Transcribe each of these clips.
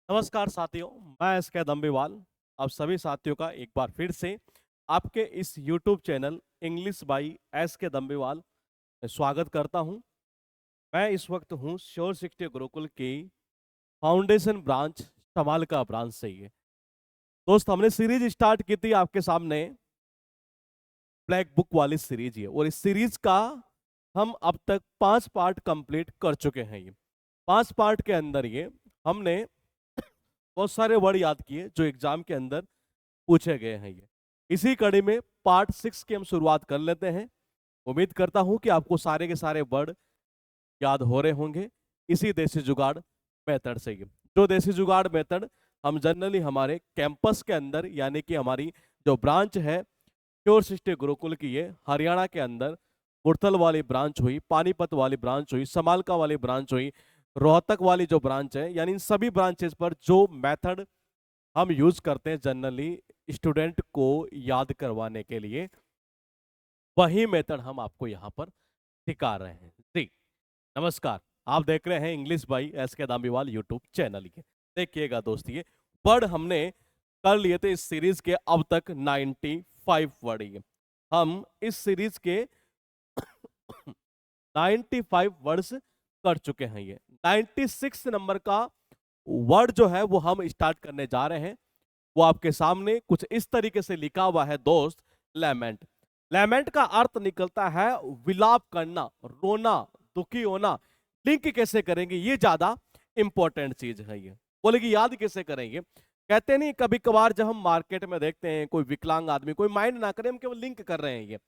नमस्कार साथियों, मैं एसके दम्बीवाल आप सभी साथियों का एक बार फिर से आपके इस YouTube चैनल इंग्लिश बाई एसके दम्बीवाल में स्वागत करता हूं। मैं इस वक्त हूं श्योर शिक्षा गुरुकुल की फाउंडेशन ब्रांच शमाल का ब्रांच से ही है। दोस्त, हमने सीरीज स्टार्ट की थी आपके सामने, ब्लैक बुक वाली सीरीज है, और इस सीरीज का हम अब तक 5 पार्ट कंप्लीट कर चुके हैं। ये 5 पार्ट के अंदर ये हमने बहुत सारे वर्ड याद किए जो एग्जाम के अंदर पूछे गए हैं। ये इसी कड़ी में पार्ट 6 की हम शुरुआत कर लेते हैं। उम्मीद करता हूं कि आपको सारे के सारे वर्ड याद हो रहे होंगे इसी देसी जुगाड़ मेथड से। ये जो देसी जुगाड़ मेथड हम जनरली हमारे कैंपस के अंदर, यानी कि हमारी जो ब्रांच है प्योर सिस्टर गुरुकुल की, ये हरियाणा के अंदर मुरथल वाली ब्रांच हुई, पानीपत वाली ब्रांच हुई, समालका वाली ब्रांच हुई, रोहतक वाली जो ब्रांच है, यानी इन सभी ब्रांचेस पर जो मेथड हम यूज करते हैं जनरली स्टूडेंट को याद करवाने के लिए, वही मेथड हम आपको यहाँ पर सिखा रहे हैं। जी नमस्कार, आप देख रहे हैं English by SK Damiwal YouTube channel के। देखिएगा दोस्त, ये वर्ड हमने कर लिए थे इस सीरीज के अब तक 95 वर्ड। ये हम इस सीरीज के 95 वर्ड्स कर चुके हैं। ये 96 नंबर का वर्ड जो है वो हम स्टार्ट करने जा रहे हैं। वो आपके सामने कुछ इस तरीके से लिखा हुआ है दोस्त, लैमेंट। लैमेंट का अर्थ निकलता है विलाप करना, रोना, दुखी होना। लिंक कैसे करेंगे, ये ज्यादा इंपॉर्टेंट चीज है। ये बोले कि याद कैसे करेंगे, कहते नहीं कभी कभार जब हम मार्केट में देखते हैं कोई विकलांग आदमी, कोई माइंड ना करे, हम केवल लिंक कर रहे हैं। ये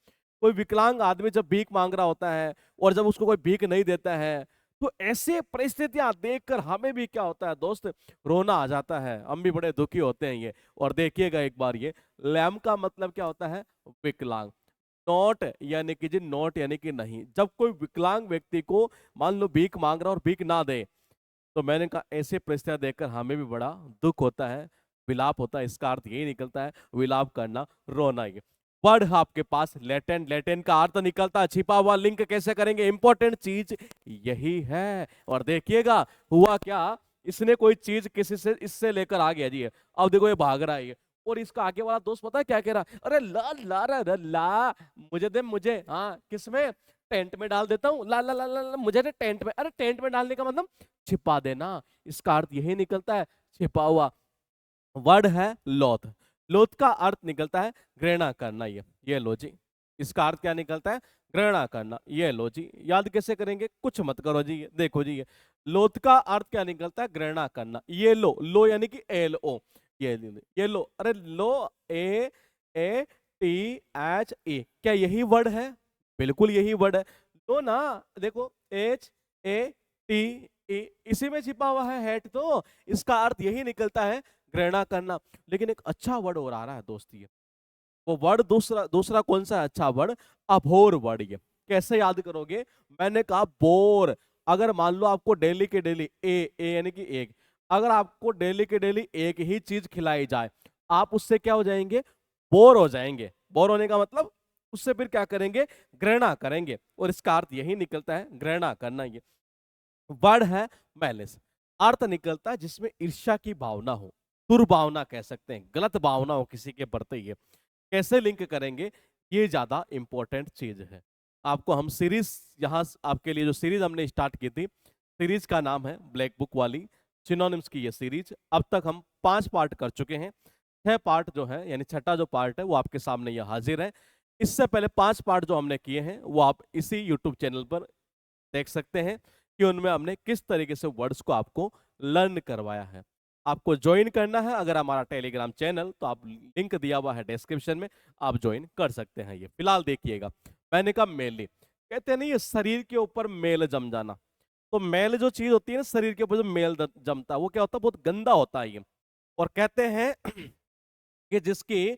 कोई विकलांग आदमी जब भीख मांग रहा होता है और जब उसको कोई भीख नहीं देता है, तो ऐसे परिस्थितियां देखकर हमें भी क्या होता है दोस्त, रोना आ जाता है। हम भी बड़े दुखी होते हैं। ये और देखिएगा एक बार, ये लैम का मतलब क्या होता है, विकलांग। नॉट यानी कि जी, नॉट यानी कि नहीं। जब कोई विकलांग व्यक्ति को मान लो भीख मांग रहा और भीख ना दे, तो मैंने कहा ऐसे परिस्थितियां देखकर हमें भी बड़ा दुख होता है, विलाप होता है। इसका अर्थ यही निकलता है विलाप करना, रोना। ये वर्ड है आपके पास लेटेंट। लेटेंट का अर्थ निकलता है छिपा हुआ। लिंक कैसे करेंगे, इंपॉर्टेंट चीज यही है। और देखिएगा हुआ क्या, इसने कोई चीज किसी से इससे लेकर आ गया जी। अब देखो ये भाग रहा है ये, और इसका आगे वाला दोस्त पता है क्या कह रहा, अरे ला ला ला ला, ला मुझे दे मुझे, हाँ किसमें, टेंट में डाल देता हूँ, ला ला ला ला, ला मुझे दे टेंट में। अरे टेंट में डालने का मतलब छिपा देना, इसका अर्थ यही निकलता है छिपा हुआ। वर्ड है लोथ। लोथ का अर्थ निकलता है घृणा करना। ये लो जी, इसका अर्थ क्या निकलता है, घृणा करना। ये लो जी, याद कैसे करेंगे, कुछ मत करो जी। देखो जी, ये लोथ का अर्थ क्या निकलता है, घृणा करना। ये लो यानी कि एल ओ, ये लो, अरे लो, ए ए टी एच ए, क्या यही वर्ड है, बिल्कुल यही वर्ड है। लो ना, देखो एच ए टी ए, इसी में छिपा हुआ है हेट, तो इसका अर्थ यही निकलता है घृणा करना। लेकिन एक अच्छा वर्ड और आ रहा है दोस्त, ये वो वर्ड दूसरा दूसरा कौन सा है अच्छा वर्ड, अभोर वर्ड। ये कैसे याद करोगे, मैंने कहा बोर। अगर मान लो आपको डेली के डेली ए यानी कि एक, अगर आपको डेली के डेली एक ही चीज खिलाई जाए, आप उससे क्या हो जाएंगे, बोर हो जाएंगे। बोर होने का मतलब उससे फिर क्या करेंगे, घृणा करेंगे, और इसका अर्थ यही निकलता है घृणा करना। ये वर्ड है मैलिस। अर्थ निकलता है जिसमें ईर्ष्या की भावना हो, दुर्भावना कह सकते हैं, गलत भावना हो किसी के प्रति। ये कैसे लिंक करेंगे, ये ज्यादा इंपॉर्टेंट चीज है। आपको हम सीरीज, यहाँ आपके लिए जो सीरीज हमने स्टार्ट की थी, सीरीज का नाम है ब्लैक बुक वाली सिनोनिम्स की ये सीरीज। अब तक हम 5 पार्ट कर चुके हैं। 6 पार्ट जो है, यानी छठा जो पार्ट है वो आपके सामने ये हाजिर है। इससे पहले 5 पार्ट जो हमने किए हैं वो आप इसी यूट्यूब चैनल पर देख सकते हैं कि उनमें हमने किस तरीके से वर्ड्स को आपको लर्न करवाया है। आपको ज्वाइन करना है अगर हमारा टेलीग्राम चैनल, तो आप लिंक दिया हुआ है डिस्क्रिप्शन में, आप ज्वाइन कर सकते हैं। ये फिलहाल देखिएगा, मैंने कहा मेल, कहते नहीं ये शरीर के ऊपर मेल जम जाना। तो मेल जो चीज होती है ना, शरीर के ऊपर जो मेल जमता है वो क्या होता है, बहुत गंदा होता है ये। और कहते हैं कि जिसकी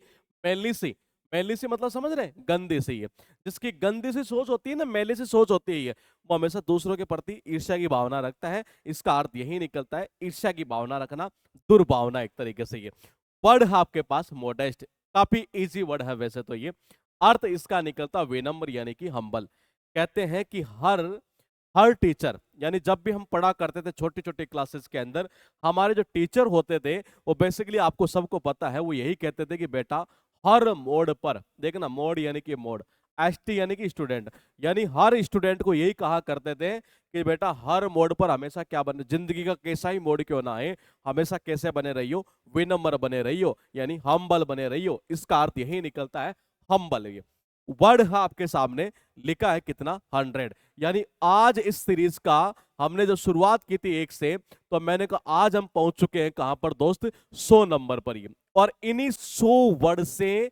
मैली सी, मैली सी मतलब समझ रहे हैं, गंदी सी है, जिसकी गंदी सी सोच होती है ना, मैली सी सोच होती है ये, वो हमेशा दूसरों के प्रति ईर्ष्या की भावना रखता है। इसका अर्थ यही निकलता है ईर्ष्या की भावना रखना, दुर्भावना एक तरीके से। ये वर्ड है आपके पास मोडेस्ट, काफी इजी वर्ड है वैसे तो ये। अर्थ इसका निकलता विनम्र यानी कि हम्बल। कहते हैं कि हर हर टीचर, यानी जब भी हम पढ़ा करते थे छोटी छोटी क्लासेस के अंदर, हमारे जो टीचर होते थे वो बेसिकली, आपको सबको पता है, वो यही कहते थे कि बेटा हर मोड़ पर देखना, मोड़ यानी कि मोड़, एसटी यानी कि स्टूडेंट, यानी हर स्टूडेंट को यही कहा करते थे कि बेटा हर मोड़ पर हमेशा क्या बने, जिंदगी का कैसा ही मोड़ क्यों ना आए, हमेशा कैसे बने रहियो, विनम्र बने रहियो, यानी हम्बल बने रहियो। इसका अर्थ यही निकलता है, हम्बल। ये वर्ड है आपके सामने लिखा है कितना, 100। यानी आज इस सीरीज का हमने जो शुरुआत की थी 1 से, तो मैंने कहा आज हम पहुंच चुके हैं कहां पर दोस्त, 100 नंबर पर। ये और इन्हीं 100 वर्ड से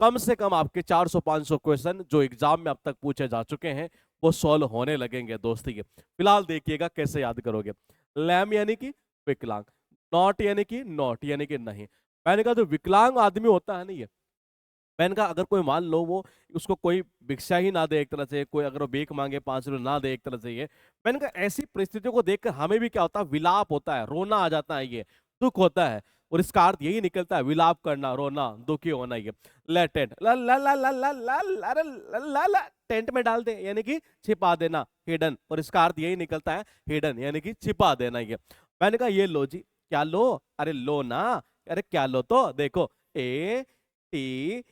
कम आपके 400-500 क्वेश्चन जो एग्जाम में अब तक पूछे जा चुके हैं वो सॉल्व होने लगेंगे दोस्ती के। फिलहाल देखिएगा कैसे याद करोगे। लैम यानी कि विकलांग, नॉट यानी कि नॉट यानी कि नहीं। मैंने कहा जो विकलांग आदमी होता है ना, ये मैंने कहा अगर कोई मान लो वो, उसको कोई भिक्षा ही ना दे एक तरह से, कोई अगर वो भीख मांगे 5 रुपये ना दे एक तरह से, ये मैंने कहा ऐसी परिस्थितियों को देखकर हमें भी क्या होता है, विलाप होता है, रोना आ जाता है, ये दुख होता है। और इसका अर्थ यही निकलता है, विलाप करना, रोना, दुखी होना। ये लेटेंट, ला ला ला ला ला ला ला ला ला ला, टेंट में डाल दे यानी कि छिपा देना, हिडन। और इसका अर्थ यही निकलता है, हिडन यानी कि छिपा देना। ये मैंने कहा ये लो जी, क्या लो, अरे लो ना, अरे क्या लो, तो देखो ATHE,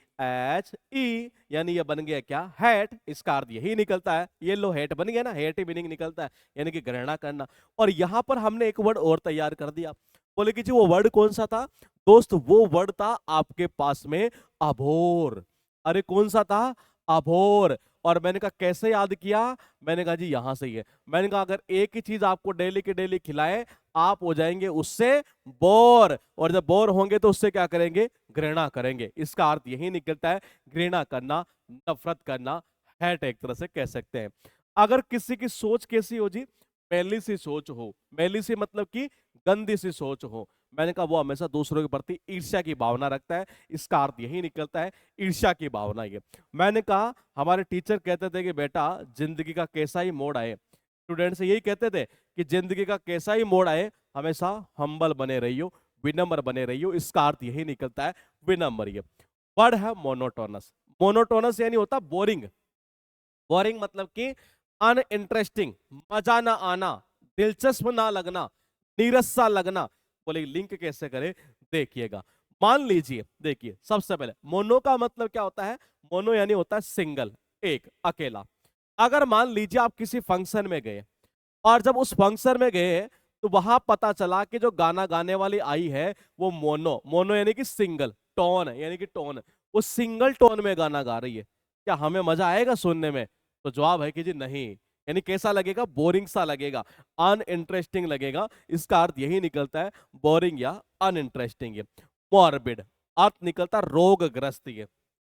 यानी ये बन गया क्या, हैट। इसका अर्थ यही निकलता है, ये लो हैट बन गया ना, हैट ही मीनिंग निकलता है, यानी कि ग्रहणा करना। और यहां पर हमने एक वर्ड और तैयार कर दिया। बोले कि जी वो वर्ड कौन सा था दोस्त, वो वर्ड था आपके पास में अभोर। अरे कौन सा था, अभोर। और मैंने कहा कैसे याद किया, मैंने कहा जी यहां से ही है। मैंने कहा अगर एक ही चीज आपको डेली के डेली खिलाए, आप हो जाएंगे उससे बोर, और जब बोर होंगे तो उससे क्या करेंगे, घृणा करेंगे। इसका अर्थ यही निकलता है, घृणा करना, नफरत करना, हैट एक तरह से कह सकते हैं। अगर किसी की सोच कैसी हो जी, मैली सी सोच हो, मैली सी मतलब कि गंदी सी सोच हो, मैंने कहा वो हमेशा दूसरों के प्रति ईर्ष्या की भावना रखता है। इसका अर्थ यही निकलता है, ईर्ष्या की भावना। ये मैंने कहा हमारे टीचर कहते थे कि बेटा जिंदगी का कैसा ही मोड़ आए, स्टूडेंट से यही कहते थे कि जिंदगी का कैसा ही मोड़ आए, हमेशा हम्बल बने रहियो, विनम्र बने रहियो। इसका अर्थ यही निकलता है, विनम्र। ये वर्ड है मोनोटोनस। मोनोटोनस यानी होता बोरिंग। बोरिंग मतलब कि अनइंटरेस्टिंग, मजा ना आना, दिलचस्प ना लगना, नीरस सा लगना। बोले लिंक कैसे करें, देखिएगा। मान लीजिए, देखिए सबसे पहले मोनो का मतलब क्या होता है, मोनो यानी होता है सिंगल, एक, अकेला। अगर मान लीजिए आप किसी फंक्शन में गए, और जब उस फंक्शन में गए तो वहां पता चला कि जो गाना गाने वाली आई है वो मोनो, मोनो यानी कि सिंगल, टोन यानी कि टोन, वो सिंगल टोन में गाना गा रही है, क्या हमें मजा आएगा सुनने में? तो जवाब है कि जी नहीं। यानी कैसा लगेगा, बोरिंग सा लगेगा, अनइंटरेस्टिंग लगेगा। इसका अर्थ यही निकलता है, बोरिंग या अनइंटरेस्टिंग। मॉर्बिड अर्थ निकलता रोगग्रस्त, ये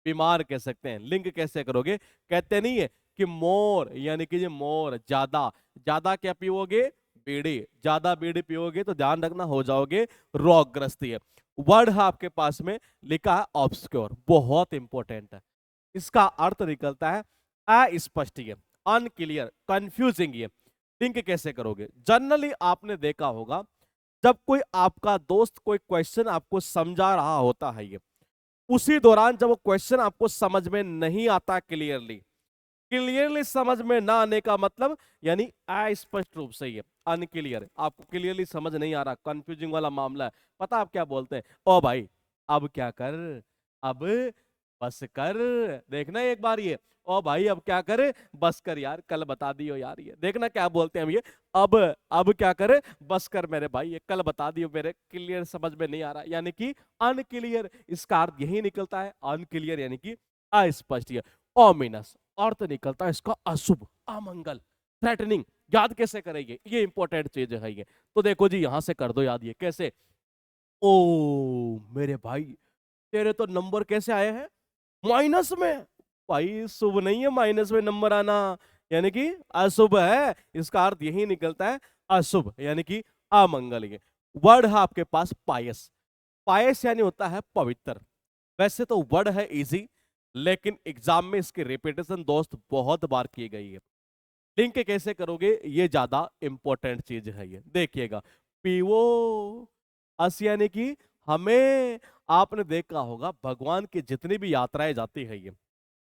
बीमार कह सकते हैं। लिंक कैसे करोगे, कहते नहीं है कि मोर यानी कि ये मोर, ज्यादा, ज्यादा क्या पियोगे, बीड़ी, ज्यादा बीड़ी पियोगे तो ध्यान रखना हो जाओगे रोगग्रस्त। है वर्ड है आपके पास में लिखा है ऑब्सक्योर, बहुत इंपॉर्टेंट है। इसका अर्थ निकलता है अस्पष्ट, अनक्लियर, कंफ्यूजिंग। ये लिंक कैसे करोगे, जनरली आपने देखा होगा जब कोई आपका दोस्त कोई क्वेश्चन आपको समझा रहा होता है, ये उसी दौरान जब वो क्वेश्चन आपको समझ में नहीं आता क्लियरली, क्लियरली समझ में ना आने का मतलब यानी अस्पष्ट रूप से, ये अनक्लियर, आपको क्लियरली समझ नहीं आ रहा, कंफ्यूजिंग वाला मामला है। पता आप क्या बोलते हैं, ओ भाई अब क्या कर, अब बस कर, देखना एक बार ये, ओ भाई अब क्या करे, बस कर यार, कल बता दियो यार। ये देखना क्या बोलते हैं हम, ये अब क्या करे, बस कर मेरे भाई, ये कल बता दियो, मेरे क्लियर समझ में नहीं आ रहा, यानी कि अनक्लियर। इसका अर्थ यही निकलता है, अनक्लियर यानी कि अस्पष्ट। ओमिनस अर्थ निकलता है इसका अशुभ, अमंगल, थ्रेटनिंग। याद कैसे करेंगे, ये इंपॉर्टेंट चीज है ये। तो देखो जी यहां से कर दो याद, ये कैसे, ओ मेरे भाई तेरे तो नंबर कैसे आए हैं, माइनस में। भाई शुभ नहीं है माइनस में नंबर आना, यानी कि अशुभ है। इसका अर्थ यही निकलता है, अशुभ यानी कि अमंगल। ये वर्ड है आपके पास पायस। पायस यानी होता है पवित्र। वैसे तो वर्ड है इजी, लेकिन एग्जाम में इसकी रिपीटेशन दोस्त बहुत बार की गई है। लिंक कैसे करोगे, ये ज्यादा इंपॉर्टेंट चीज है। ये देखिएगा, पीवो अस यानी कि हमें, आपने देखा होगा भगवान की जितनी भी यात्राएं जाती है, ये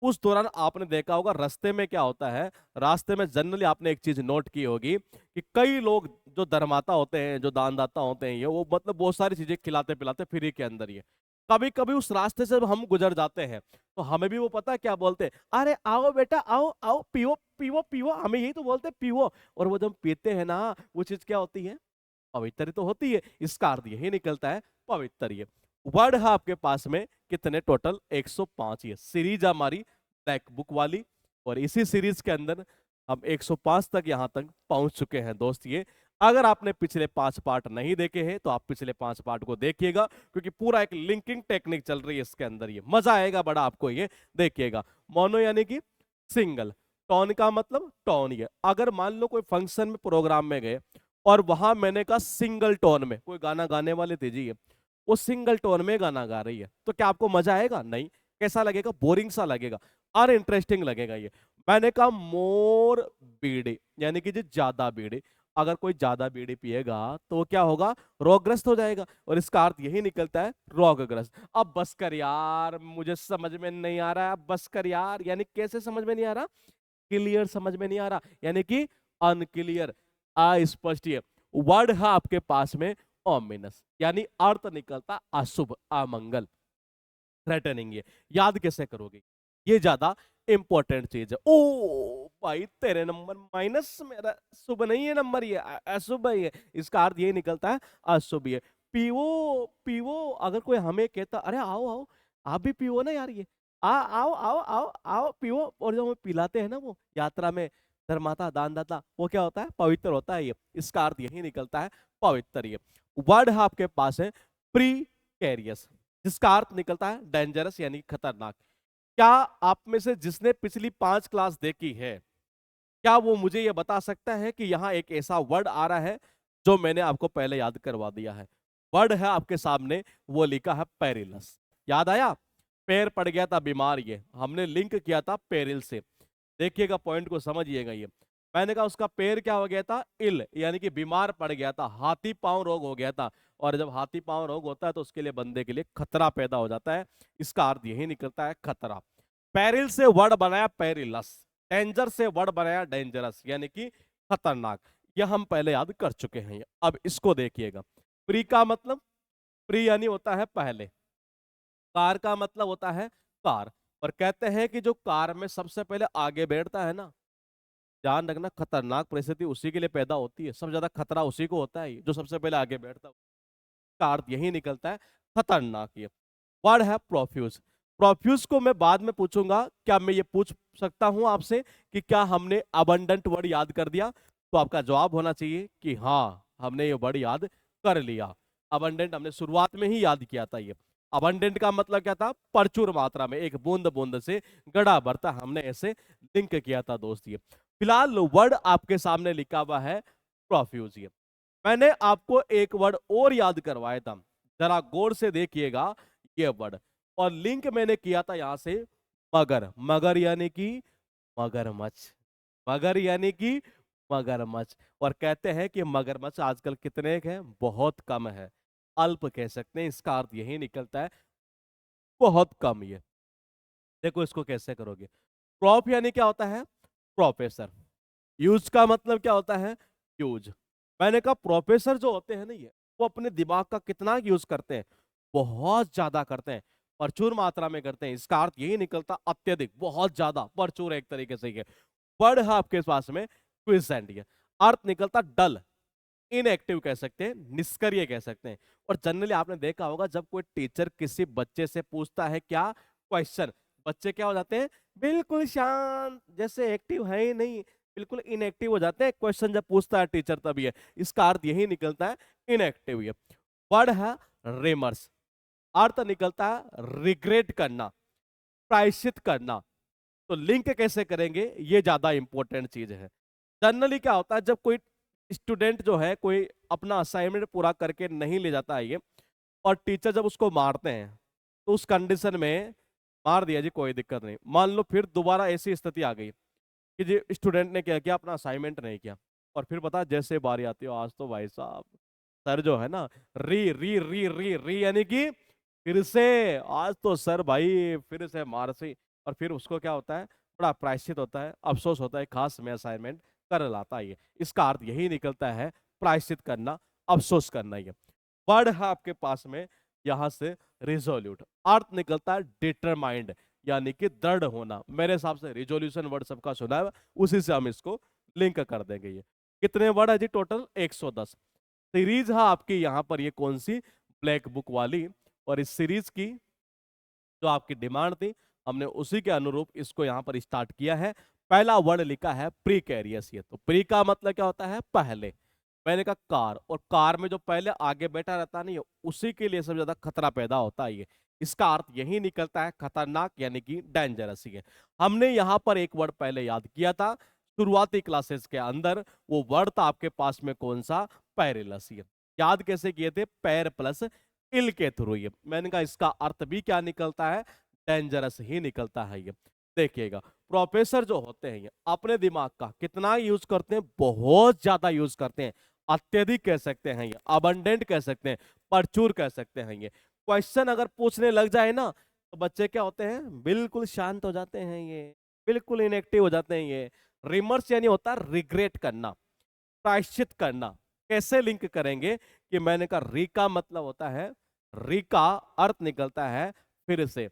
उस दौरान आपने देखा होगा रास्ते में क्या होता है, रास्ते में जनरली आपने एक चीज नोट की होगी कि कई लोग जो धर्माता होते हैं, जो दानदाता होते हैं, ये वो मतलब बहुत सारी चीजें खिलाते पिलाते फ्री के अंदर ही है। कभी कभी उस रास्ते से जब हम गुजर जाते हैं तो हमें भी वो पता है क्या बोलते हैं, अरे आओ बेटा आओ आओ पियो पियो पियो, हमें यही तो बोलते हैं पियो। और वो जब पीते हैं ना, वो चीज क्या होती है, पवित्र तो होती है। इसका अर्थ यही निकलता है पवित्र। वर्ड है आपके पास में कितने, टोटल 105 ये सीरीज हमारी ब्लैक बुक वाली, और इसी सीरीज के अंदर हम 105 तक यहां तक पहुंच चुके हैं दोस्त। ये अगर आपने पिछले 5 पार्ट नहीं देखे हैं तो आप पिछले 5 पार्ट को देखिएगा, क्योंकि पूरा एक लिंकिंग टेक्निक चल रही है इसके अंदर, ये मजा आएगा बड़ा आपको, ये देखिएगा। मोनो यानी कि सिंगल, टोन का मतलब टोन। ये अगर मान लो कोई फंक्शन में प्रोग्राम में गए और वहां मैंने कहा सिंगल टोन में, कोई गाना गाने वाले थे जी, वो सिंगल टोन में गाना गा रही है, तो क्या आपको मजा आएगा? नहीं। कैसा लगेगा? बोरिंग सा लगेगा, अनइंटरेस्टिंग लगेगा। ये मैंने कहा मोर बीड़ी, यानी कि जो ज्यादा बीड़ी, अगर कोई ज्यादा बीड़ी पिएगा तो क्या होगा? रोगग्रस्त हो जाएगा, और इसका अर्थ यही निकलता है रोगग्रस्त। अब बस कर यार, मुझे समझ में नहीं आ रहा है, अब बस कर यार, यानी कैसे समझ में नहीं आ रहा? क्लियर समझ में नहीं आ रहा, यानी कि अनक्लियर, अस्पष्ट। ये वर्ड है आपके पास में ओमिनस, यानी अर्थ निकलता अशुभ, अमंगल, थ्रेटनिंग। ये याद कैसे करोगे? ये ज्यादा इंपॉर्टेंट चीज है। ओ भाई तेरे नंबर माइनस, मेरा शुभ नहीं है नंबर, ये अशुभ है। ये इसका अर्थ ये निकलता है अशुभ। ये पीवो पीवो, अगर कोई हमें कहता अरे आओ आओ आप भी पीवो ना यार, ये आओ आओ आओ आओ पीवो, और जो हमें पिलाते हैं ना वो यात्रा में, धर्माता दानदाता, वो क्या होता है? पवित्र होता है। ये इसका अर्थ यही निकलता है पवित्र। ये वर्ड है आपके पास है प्रीकैरियस, जिसका अर्थ निकलता है डेंजरस, यानी खतरनाक। क्या आप में से जिसने पिछली 5 क्लास देखी है, क्या वो मुझे ये बता सकता है कि यहाँ एक ऐसा वर्ड आ रहा है जो मैंने आपको पहले याद करवा दिया है? वर्ड है आपके सामने, वो लिखा है पेरिलस। याद आया? पैर पड़ गया था बीमार, ये हमने लिंक किया था पेरिल से। देखिएगा पॉइंट को समझिएगा। ये मैंने कहा उसका पैर क्या हो गया था? इल, यानी कि बीमार पड़ गया था, हाथी पांव रोग हो गया था। और जब हाथी पांव रोग होता है तो उसके लिए, बंदे के लिए खतरा पैदा हो जाता है। इसका अर्थ यही निकलता है खतरा। पेरिल से वर्ड बनाया पेरिलस, डेंजर से वर्ड बनाया डेंजरस, यानी कि खतरनाक। यह हम पहले याद कर चुके हैं। अब इसको देखिएगा। प्री का मतलब, प्री यानी होता है पहले, कार का मतलब होता है कार। और कहते हैं कि जो कार में सबसे पहले आगे बैठता है ना, ध्यान रखना, खतरनाक परिस्थिति उसी के लिए पैदा होती है, सबसे ज्यादा खतरा उसी को होता है जो सबसे पहले आगे बैठता है। का अर्थ यही निकलता है खतरनाक। ये वर्ड है प्रोफ्यूज। प्रोफ्यूज को मैं बाद में पूछूंगा, क्या मैं ये पूछ सकता हूं आपसे कि क्या हमने अबंडेंट वर्ड याद कर दिया? तो आपका जवाब होना चाहिए कि हाँ, हमने ये वर्ड याद कर लिया। अबंडेंट हमने शुरुआत में ही याद किया था। ये अबंडेंट का मतलब क्या था? प्रचुर मात्रा में, एक बूंद बूंद से गड़ा भरता, हमने ऐसे लिंक किया था दोस्त। ये फिलहाल वर्ड आपके सामने लिखा हुआ है प्रोफ्यूज। ये मैंने आपको एक वर्ड और याद करवाया था, जरा गौर से देखिएगा ये वर्ड, और लिंक मैंने किया था यहां से मगर। मगर यानी कि मगरमच्छ, मगर यानी कि मगरमच्छ। और कहते हैं कि मगरमच्छ आजकल कितने हैं? बहुत कम है, अल्प कह सकते हैं। इसका अर्थ यही निकलता है बहुत कम। ये देखो इसको कैसे करोगे। प्रॉप यानी क्या होता है? प्रोफेसर। यूज का मतलब क्या होता है? यूज। मैंने कहा प्रोफेसर जो होते हैं ना, ये वो अपने दिमाग का कितना यूज करते हैं? बहुत ज्यादा करते हैं, प्रचुर मात्रा में करते हैं। इसका अर्थ यही निकलता अत्यधिक, बहुत ज्यादा, प्रचुर एक तरीके से। वर्ड है आपके पास में क्विसेंट। ये अर्थ निकलता डल, इनएक्टिव कह सकते हैं, निष्क्रिय कह सकते हैं। और जनरली आपने देखा होगा जब कोई टीचर किसी बच्चे से पूछता है क्या क्वेश्चन, बच्चे क्या हो जाते हैं? बिल्कुल शांत, जैसे एक्टिव है ही नहीं, बिल्कुल इनएक्टिव हो जाते हैं। क्वेश्चन जब पूछता है टीचर तब ये, इसका अर्थ यही निकलता है इनएक्टिव। ये वर्ड है रेमर्स। अर्थ निकलता है रिग्रेट करना, प्रायश्चित करना। तो लिंक कैसे करेंगे, ये ज्यादा इंपॉर्टेंट चीज है। जनरली क्या होता है, जब कोई स्टूडेंट जो है कोई अपना असाइनमेंट पूरा करके नहीं ले जाता है ये, और टीचर जब उसको मारते हैं, तो उस कंडीशन में मार दिया जी कोई दिक्कत नहीं, मान लो फिर दोबारा ऐसी स्थिति आ गई कि जी स्टूडेंट ने क्या किया, अपना असाइनमेंट नहीं किया, और फिर पता जैसे बारी आती हो, आज तो भाई साहब सर जो है ना, री री री री री यानी कि फिर से, आज तो सर भाई फिर से मार सी, और फिर उसको क्या होता है, बड़ा प्रायश्चित होता है, अफसोस होता है, खास में असाइनमेंट कर लाता है। इसका अर्थ यही निकलता है, प्रायश्चित करना, अफसोस करना। ये वर्ड है आपके पास में यहां से रिजोल्यूट, अर्थ निकलता है डिटरमाइंड, यानी कि दृढ़ होना। मेरे हिसाब से रिजोल्यूशन वर्ड सबका सुना है, उसी से हम इसको लिंक कर देंगे। ये कितने वर्ड है जी? टोटल 110। सीरीज है आपकी यहाँ पर ये कौन सी? ब्लैक बुक वाली। और इस सीरीज की जो आपकी डिमांड थी, हमने उसी के अनुरूप इसको यहाँ पर स्टार्ट किया है। पहला वर्ड लिखा है प्रीकैरियस। ये तो प्री का मतलब क्या होता है? पहले। मैंने कहा कार, और कार में जो पहले आगे बैठा रहता नहीं, उसी के लिए सबसे ज्यादा खतरा पैदा होता है। ये इसका अर्थ यही निकलता है, खतरनाक, यानी कि डेंजरस। है हमने यहाँ पर एक वर्ड पहले याद किया था शुरुआती क्लासेस के अंदर, वो वर्ड था आपके पास में कौन सा? पेरिलस। याद कैसे किए थे? पैर प्लस इल के थ्रू। ये मैंने कहा इसका अर्थ भी क्या निकलता है? डेंजरस ही निकलता है। ये देखिएगा, प्रोफेसर जो होते हैं ये अपने दिमाग का कितना यूज करते हैं? बहुत ज्यादा यूज करते हैं। अत्यधिक कह सकते हैं, ये अबंडेंट कह सकते हैं, प्रचुर कह सकते हैं। ये क्वेश्चन अगर पूछने लग जाए ना, तो बच्चे क्या होते हैं? बिल्कुल शांत हो जाते हैं, ये बिल्कुल इनएक्टिव हो जाते हैं। ये रिमर्स यानी होता है रिग्रेट करना, प्रायश्चित करना। कैसे लिंक करेंगे? कि मैंने कहा री का मतलब होता है, री का अर्थ निकलता है फिर से।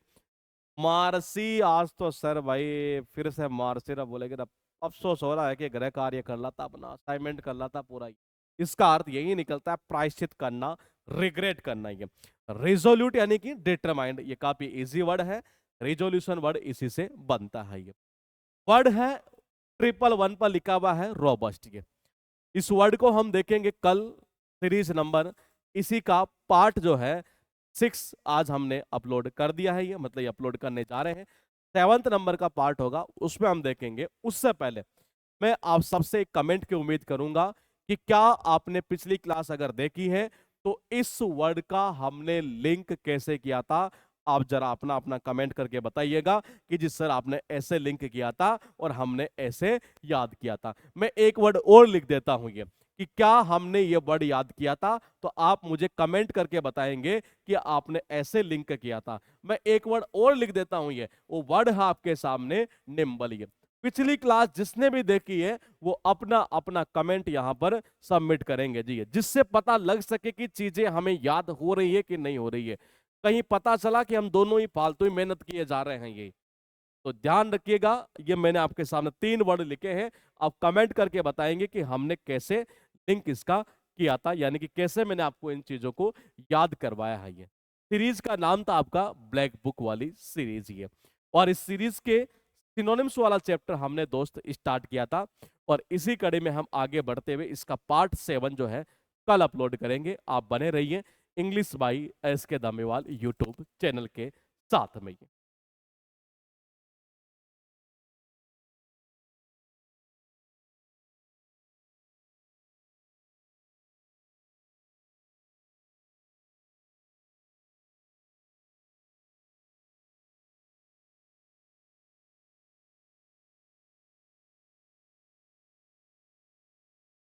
मारसी, आज तो सर भाई फिर से मारसी ना बोलेगे ना, अफसोस हो रहा है कि गृह कार्य कर लाता, अपना असाइनमेंट कर लाता पूरा। इसका अर्थ यही निकलता है, प्रायश्चित करना, रिग्रेट करना। ये रिजोल्यूट यानी कि डिटरमाइंड, ये काफी इजी वर्ड है। रिजोल्यूशन वर्ड इसी से बनता है। ये वर्ड है 111 पर लिखा हुआ है रोबस्ट। ये इस वर्ड को हम देखेंगे कल, सीरीज नंबर, इसी का पार्ट जो है 6 आज हमने अपलोड कर दिया है। ये मतलब ये अपलोड करने जा रहे हैं। 7th नंबर का पार्ट होगा, उसमें हम देखेंगे। उससे पहले मैं आप सबसे एक कमेंट की उम्मीद करूंगा कि क्या आपने पिछली क्लास अगर देखी है तो इस वर्ड का हमने लिंक कैसे किया था, आप जरा अपना अपना कमेंट करके बताइएगा कि जिस सर आपने ऐसे लिंक किया था और हमने ऐसे याद किया था। मैं एक वर्ड और लिख देता हूं ये, कि क्या हमने ये वर्ड याद किया था, तो आप मुझे कमेंट करके बताएंगे कि आपने ऐसे लिंक किया था। मैं एक वर्ड और लिख देता हूं, ये वो वर्ड है आपके सामने, निम्बल। ये पिछली क्लास जिसने भी देखी है वो अपना अपना कमेंट यहां पर सबमिट करेंगे जी, जिससे पता लग सके कि चीजें हमें याद हो रही है कि नहीं हो रही है। कहीं पता चला कि हम दोनों ही फालतू ही मेहनत किए जा रहे हैं। ये तो ध्यान रखिएगा, ये मैंने आपके सामने 3 वर्ड लिखे हैं। आप कमेंट करके बताएंगे कि हमने कैसे लिंक इसका किया था, यानी कि कैसे मैंने आपको इन चीजों को याद करवाया है। ये सीरीज का नाम था आपका ब्लैक बुक वाली सीरीज। ये और इस सीरीज के सिनोनिम्स वाला चैप्टर हमने दोस्त स्टार्ट किया था, और इसी कड़ी में हम आगे बढ़ते हुए इसका पार्ट 7 जो है कल अपलोड करेंगे। आप बने रहिए इंग्लिश बाई एस के दामेवाल यूट्यूब चैनल के साथ में।